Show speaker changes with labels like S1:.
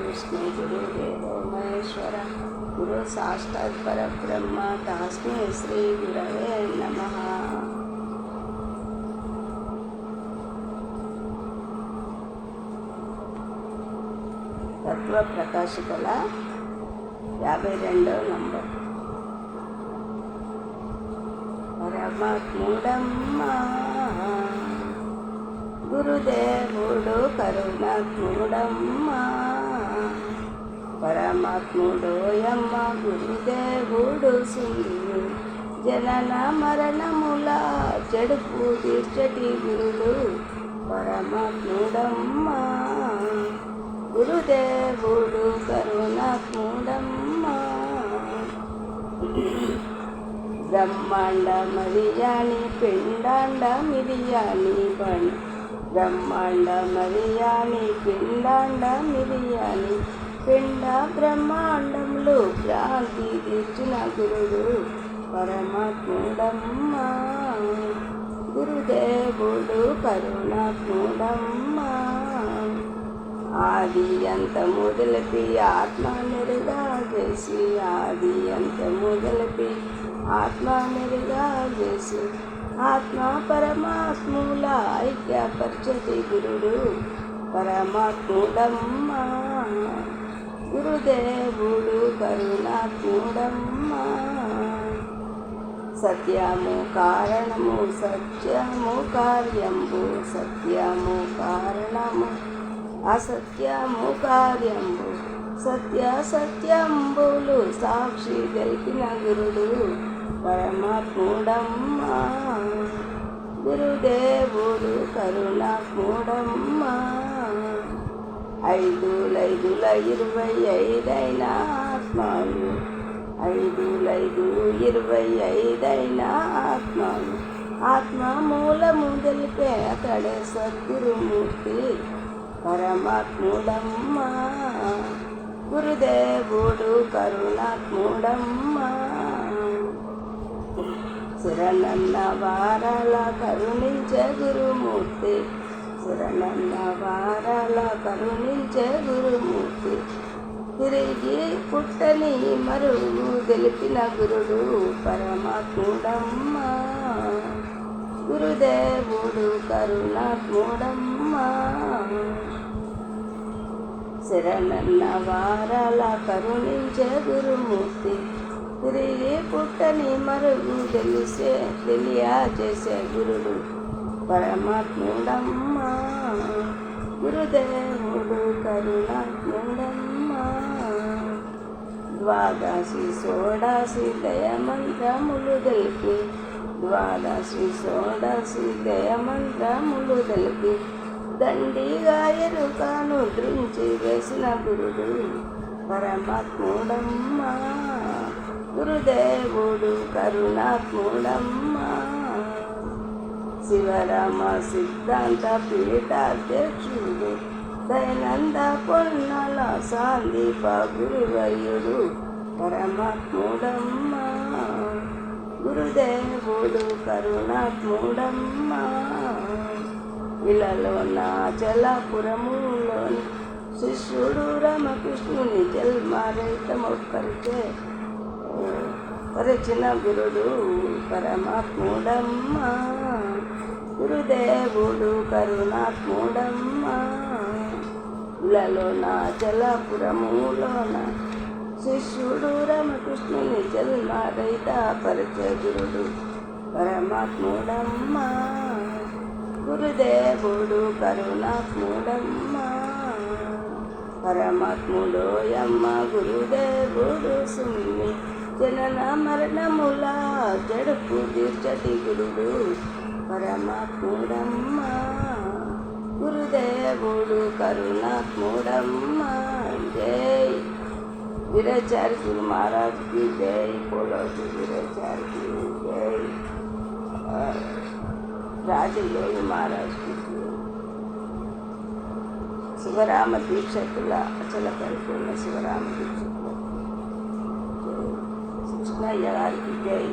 S1: विष्णु गुरुदेवो महेश्वरः गुरु साक्षात् परब्रह्म तस्मै श्री गुरवे नमः। తత్వ ప్రకాశికల 52వ నంబర్. పరమాత్ముడమ్మా గురుదేవుడు కరుణాత్ముడమ్మా, పరమాత్ముడోయమ్మ గురుదేవుడు సుందరు జనన మరణముల చెడుపు తీర్చటి గురుడు పరమాత్ముడమ్మా, గురుదేవుడు కరుణాత్ముడమ్మా. బ్రహ్మాండ మరియాని పిండాండ మిరియాని బణి, బ్రహ్మాండ మరియాని పిండాండ మిరియాని పిండ బ్రహ్మాండములు క్రాంతి తీర్చిన గురుడు పరమాత్ముడమ్మా, గురుదేవుడు కరుణాత్ముడమ్మా. ఆది అంత మొదలపి ఆత్మ మెరుగా చేసి, ఆది అంత మొదలపి ఆత్మ మెరుగా చేసి ఆత్మ పరమాత్ముల ఐక్యపరచటి గురుడు పరమాత్ముడమ్మా, గురుదేవుడు కరుణాత్ముడమ్మా. సత్యము కారణము సత్యము కార్యంబు, సత్యము కారణము అసత్యము కార్యంబు, సత్య సత్యంబులు సాక్షి తెలిపిన గురుడు పరమాత్ముడమ్మా, గురుదేవుడు కరుణాత్ముడమ్మా. 5×5 25 ఆత్మలు, 5×5 ఆత్మలు, ఆత్మ మూలము తెలిపే అతడే సద్గురుమూర్తి పరమాత్ముడమ్మా, గురుదేవుడు కరుణాత్ముడమ్మా. శరణన్న వారాల కరుణించే గురుమూర్తి, శరణన్న వారాల కరుణించే గురుమూర్తి, తిరిగి పుట్టని మరువు తెలిపిన గురుడు పరమాత్ముడమ్మా, గురుదేవుడు కరుణాత్ముడమ్మా. శరణన్న వారాల కరుణించే గురుమూర్తి, తిరిగి పుట్టని మరుగు తెలియజేసే గురుడు పరమాత్ముడమ్మా, గురుదేవుడు కరుణాత్ముడమ్మా. ద్వాదశి షోడశి దయమంత్రములు తెలిపి, ద్వాదశి షోడశి దయమంత్రములు తెలిపి దండిగా ఎరుకను దృంచి వేసిన గురుడు పరమాత్ముడమ్మా, గురుదేవుడు కరుణాత్ముడమ్మా. శివరామ సిద్ధాంత పీఠాధ్యక్షుడు దయానంద పొన్నల సాందీప గురువయ్యుడు పరమాత్ముడమ్మా, గురుదేవుడు కరుణాత్ముడమ్మా. ఇలాలోన చలాపురములోని శిష్యుడు రామకృష్ణుని జన్మరహితమొక్కరికే పరిచిన గురుడు పరమాత్ముడమ్మా, గురుదేవుడు కరుణాత్ముడమ్మా. ఇలాలోన చలాపురములోన శిష్యుడు రామకృష్ణుని జన్మరహిత పరిచయ గురుడు పరమాత్ముడమ్మా, గురుదేవుడు కరుణాత్ముడమ్మా. పరమాత్ముడోయమ్మ గురుదేవుడు సున్ని జనన మరణముల జడుపు తీర్చటి గురుడు పరమాత్ముడమ్మా, గురుదేవుడు కరుణాత్ముడమ్మా. జై వీరాచార్య గురు మహారాజ్ की जय, बोलो వీరాచార్య की जय, రాజయోగి మహారాజ్ की जय. శివరామ దీక్షకుల అచల పరిపూర్ణ శివరామ దీక్షకుల జై, కృష్ణయ్య గారికి జై.